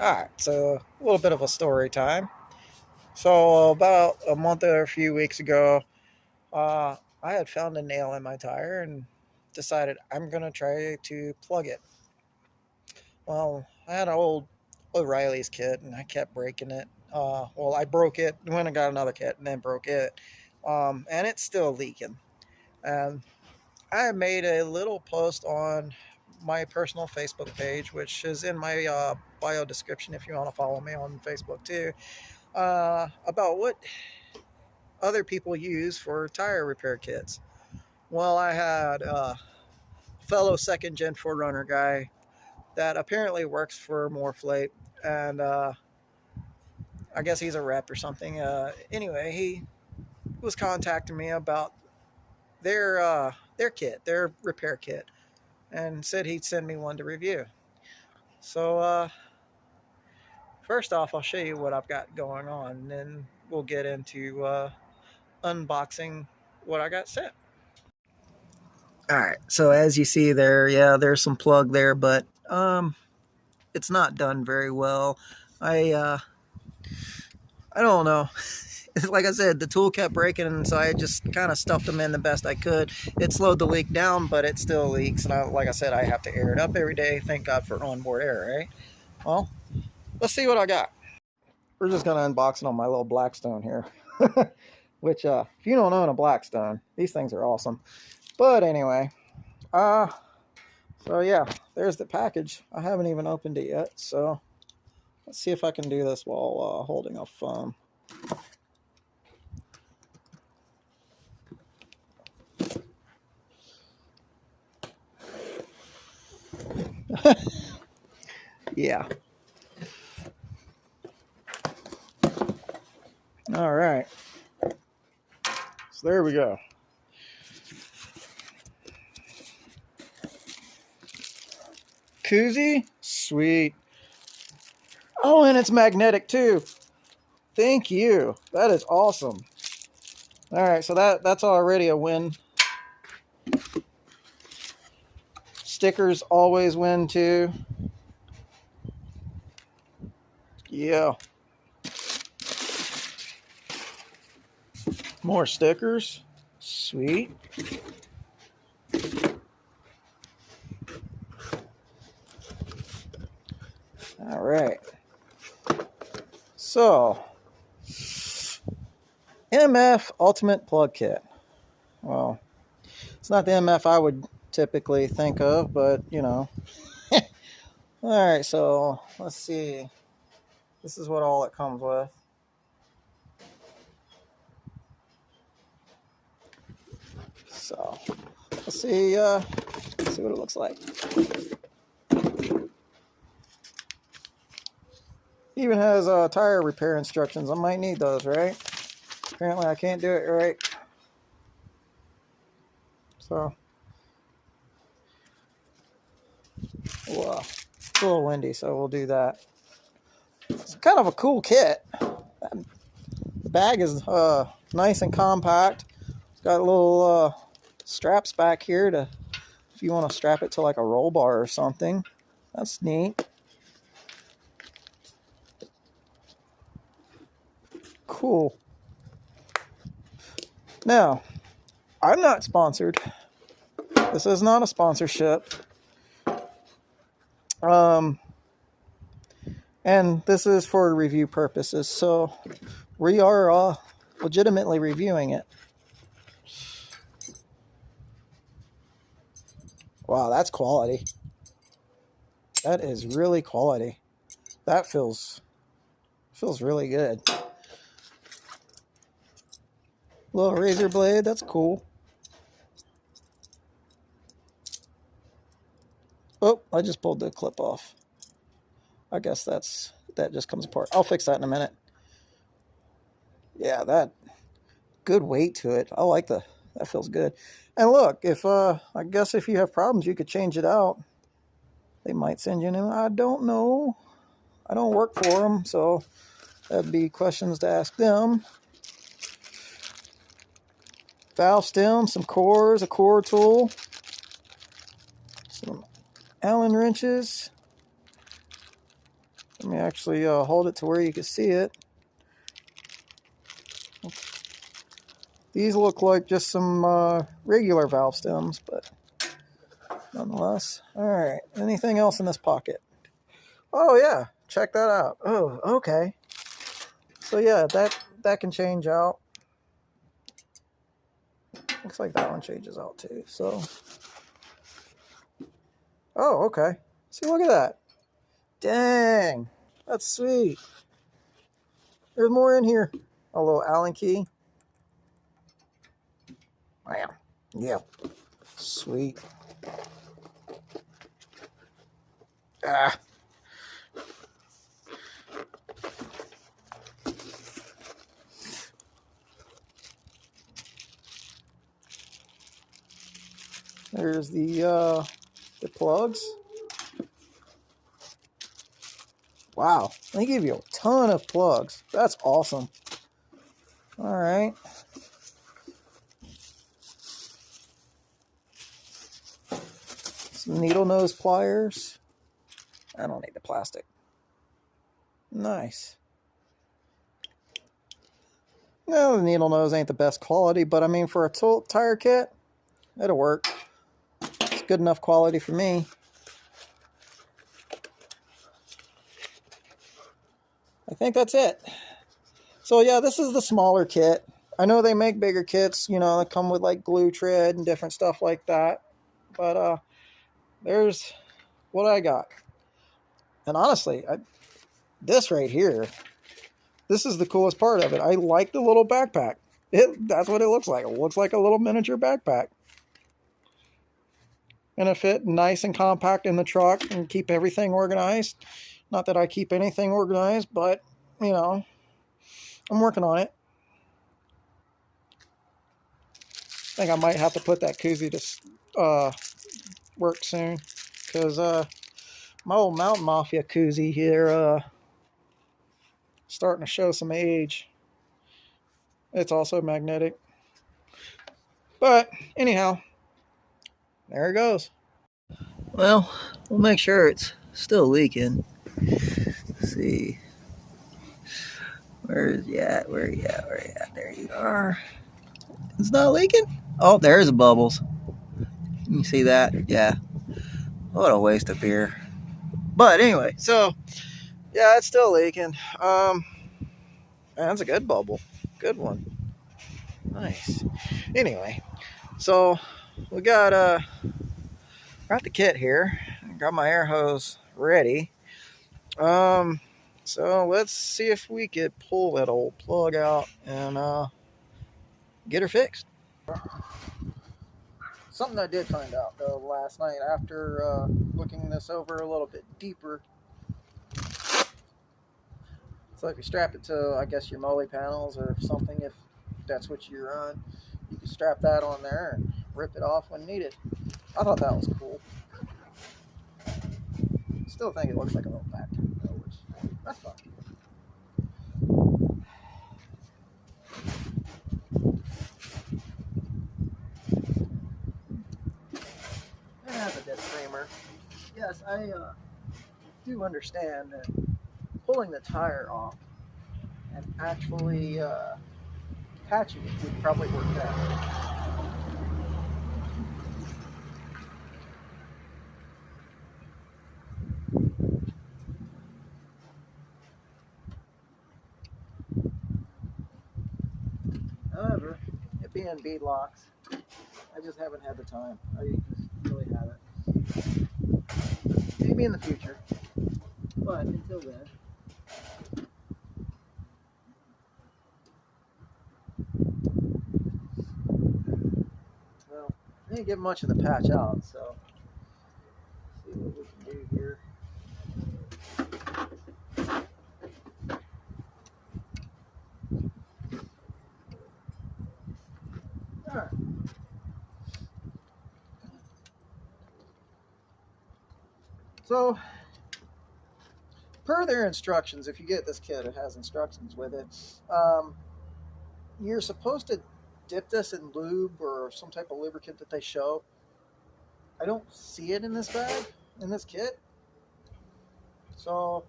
Alright, so a little bit of a story time. So about a month or a few weeks ago, I had found a nail in my tire and decided I'm going to try to plug it. Well, I had an old O'Reilly's kit and I kept breaking it. I broke it, went and got another kit and then broke it. And it's still leaking. And I made a little post on my personal Facebook page, which is in my bio description if you want to follow me on Facebook too, about what other people use for tire repair kits. Well, I had a fellow second gen Forerunner guy that apparently works for MORRFlate, and I guess he's a rep or something. Anyway, he was contacting me about their kit, their repair kit, and said he'd send me one to review. So first off, I'll show you what I've got going on, and then we'll get into unboxing what I got sent. All right, so as you see there, yeah, there's some plug there, but it's not done very well. I don't know. Like I said, the tool kept breaking, and so I just kind of stuffed them in the best I could. It slowed the leak down, but it still leaks, and like I said, I have to air it up every day. Thank God for onboard air, right? Well, let's see what I got. We're just gonna unbox it on my little Blackstone here, which if you don't own a Blackstone, these things are awesome. But anyway, so yeah, there's the package. I haven't even opened it yet, so let's see if I can do this while holding a phone. Yeah. All right. So there we go. Koozie? Sweet. Oh, and it's magnetic too. Thank you. That is awesome. All right, so that's already a win. Stickers always win too. Yeah. More stickers. Sweet. All right. So, MF Ultimate Plug Kit. Well, it's not the MF I would typically think of, but you know. All right, so let's see. This is what all it comes with. So let's see what it looks like. Even has tire repair instructions. I might need those, right? Apparently I can't do it right. So, well, it's a little windy, so we'll do that. It's kind of a cool kit. The bag is nice and compact. It's got little straps back here to, if you want to strap it to like a roll bar or something. That's neat. Cool. Now, I'm not sponsored. This is not a sponsorship. And this is for review purposes, so we are legitimately reviewing it. Wow, that's quality. That is really quality. That feels really good. Little razor blade, that's cool. Oh, I just pulled the clip off. I guess that just comes apart. I'll fix that in a minute. Yeah, that good weight to it. I like that feels good. And look, if I guess if you have problems, you could change it out. They might send you a new. I don't know. I don't work for them, so that'd be questions to ask them. Valve stem, some cores, a core tool, some Allen wrenches, Let me actually hold it to where you can see it. These look like just some regular valve stems, but nonetheless. All right, anything else in this pocket? Oh yeah, check that out. Oh, okay. So yeah, that can change out. Looks like that one changes out too. So, oh, okay. See, look at that. Dang, that's sweet. There's more in here. A little Allen key. Wow. Yeah. Sweet. Ah. There's the plugs. Wow, they give you a ton of plugs. That's awesome. All right. Some needle nose pliers. I don't need the plastic. Nice. No, the needle nose ain't the best quality, but I mean, for a tire kit, it'll work. It's good enough quality for me. I think that's it. So yeah, this is the smaller kit. I know they make bigger kits, you know, that come with like glue tread and different stuff like that. But there's what I got. And honestly, this right here, this is the coolest part of it. I like the little backpack. That's what it looks like. It looks like a little miniature backpack. And it fit nice and compact in the truck and keep everything organized. Not that I keep anything organized, but, you know, I'm working on it. I think I might have to put that koozie to work soon. Because my old Mountain Mafia koozie here starting to show some age. It's also magnetic. But anyhow, there it goes. Well, we'll make sure it's still leaking. Let's see. Where you at? Where you at? Where you at? There you are. It's not leaking? Oh, there's the bubbles. You see that? Yeah. What a waste of beer. But anyway, so yeah, it's still leaking. That's a good bubble. Good one. Nice. Anyway, so we got the kit here. Got my air hose ready. So let's see if we could pull that old plug out and get her fixed. Something I did find out though last night after looking this over a little bit deeper. So if you strap it to, I guess, your moly panels or something, if that's what you run, you can strap that on there and rip it off when needed. I thought that was cool. Still think it looks like a little back though, which that's fine. And as a disclaimer, yes, I do understand that pulling the tire off and actually patching it would probably work better. However, it being beadlocks, I just haven't had the time. I just really haven't. Maybe in the future, but until then. Well, I didn't get much of the patch out, so let's see what we can do here. Alright. So, per their instructions, if you get this kit, it has instructions with it. You're supposed to dip this in lube or some type of lubricant that they show. I don't see it in this bag, in this kit. So,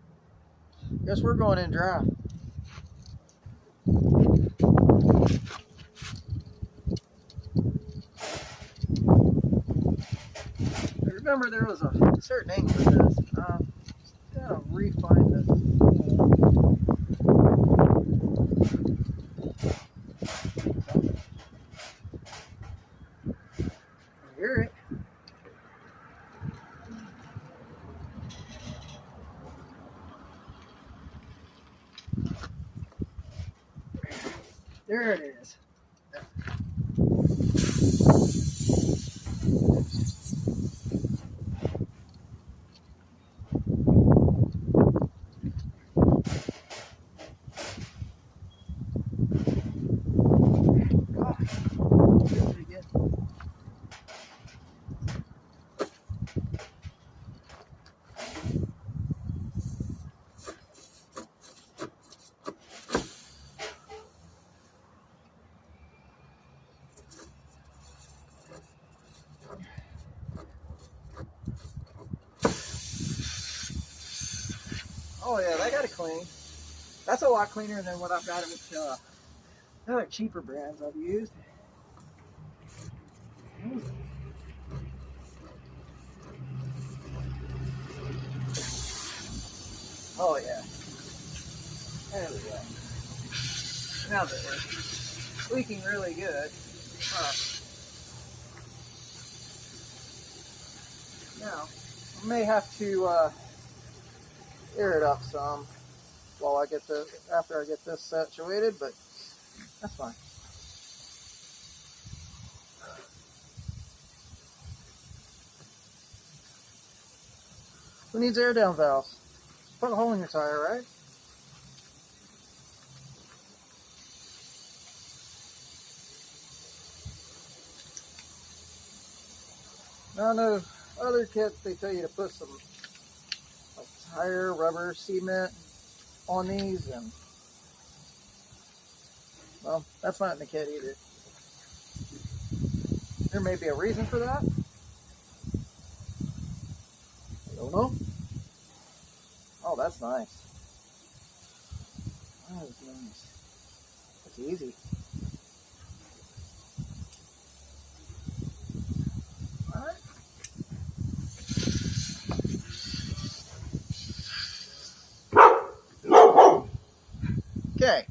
Guess we're going in dry. I remember there was a certain angle to this. Gotta refine this. Hear it. There it is. Oh yeah, that got it clean. That's a lot cleaner than what I've got with other cheaper brands I've used. Oh yeah. There we go. Now that we're leaking really good. Now, I may have to air it up some while I get after I get this situated, but that's fine. Who needs air down valves? Put a hole in your tire, right? Now, no other kits, they tell you to put some like tire rubber cement on these, and well, that's not in the kit either. There may be a reason for that. I don't know. Oh, that's nice. That is nice. That's easy. Alright. Okay.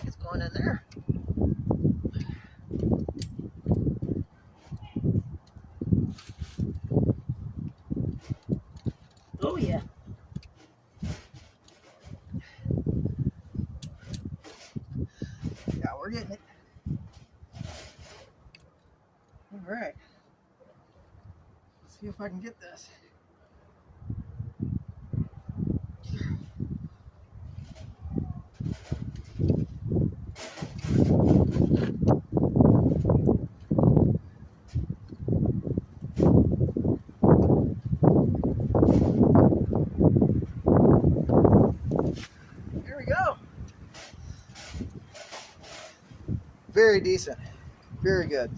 It's going in there. Oh yeah. Yeah, we're getting it. All right. Let's see if I can get this. There we go. Very decent. Very good.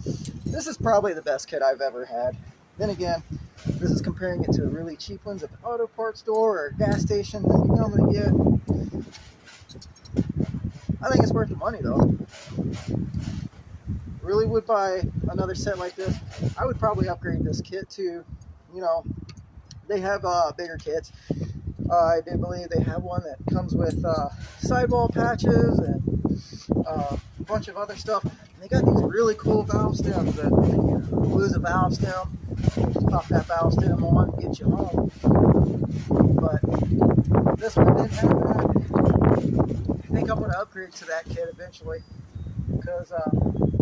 This is probably the best kit I've ever had. Then again, this is comparing it to the really cheap ones at the auto parts store or gas station that you normally get. I think it's worth the money though. Really would buy another set like this. I would probably upgrade this kit to, you know, they have bigger kits. I do believe they have one that comes with sidewall patches and a bunch of other stuff. And they got these really cool valve stems that you lose a valve stem, pop that valve stem on, get you home. But this one didn't have that. I think I'm going to upgrade to that kit eventually because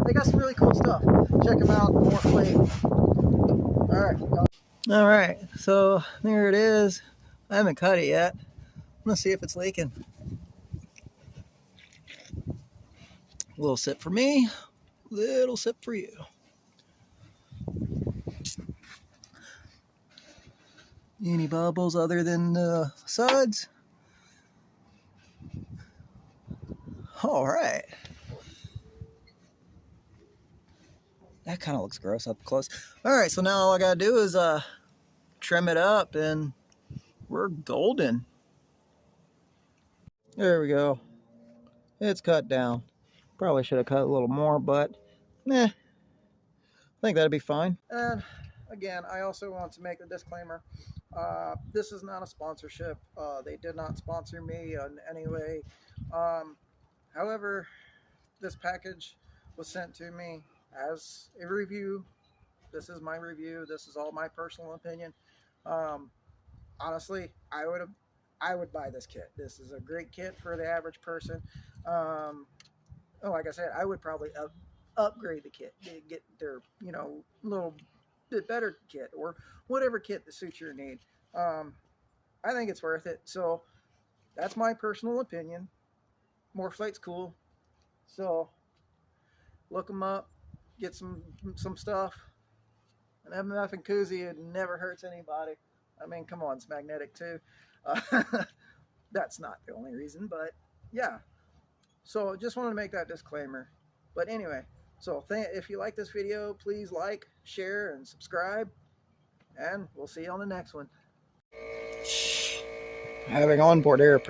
they got some really cool stuff. Check them out, MORRFlate. All right, so there it is. I haven't cut it yet. I'm gonna see if it's leaking. A little sip for me, little sip for you. Any bubbles other than the suds? All right. That kind of looks gross up close. All right, so now all I gotta do is trim it up and we're golden. There we go. It's cut down. Probably should have cut a little more, but I think that'd be fine. And again, I also want to make a disclaimer. This is not a sponsorship. They did not sponsor me in any way. However, this package was sent to me as a review. This is my review. This is all my personal opinion. Honestly, I would buy this kit. This is a great kit for the average person. Like I said, I would probably upgrade the kit, get their little bit better kit or whatever kit that suits your need. I think it's worth it. So that's my personal opinion. MORRFlate's cool. So look them up, get some stuff. And MF and koozie, it never hurts anybody. I mean, come on, it's magnetic too. That's not the only reason, but yeah. So just wanted to make that disclaimer. But anyway, so if you like this video, please like, share, and subscribe. And we'll see you on the next one. Having onboard air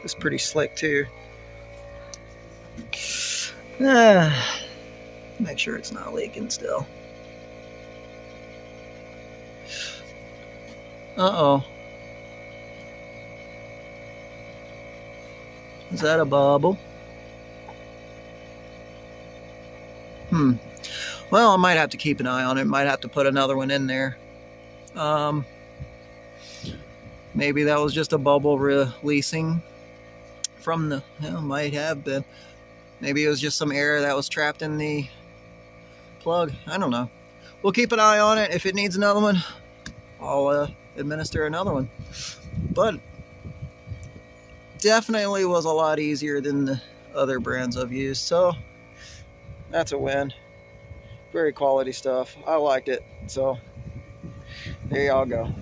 is pretty slick too. Make sure it's not leaking still. Uh-oh. Is that a bubble? Well, I might have to keep an eye on it. Might have to put another one in there. Maybe that was just a bubble releasing from the, might have been. Maybe it was just some air that was trapped in the plug. I don't know. We'll keep an eye on it. If it needs another one, I'll administer another one. But definitely was a lot easier than the other brands I've used. So that's a win. Very quality stuff. I liked it. So there y'all go.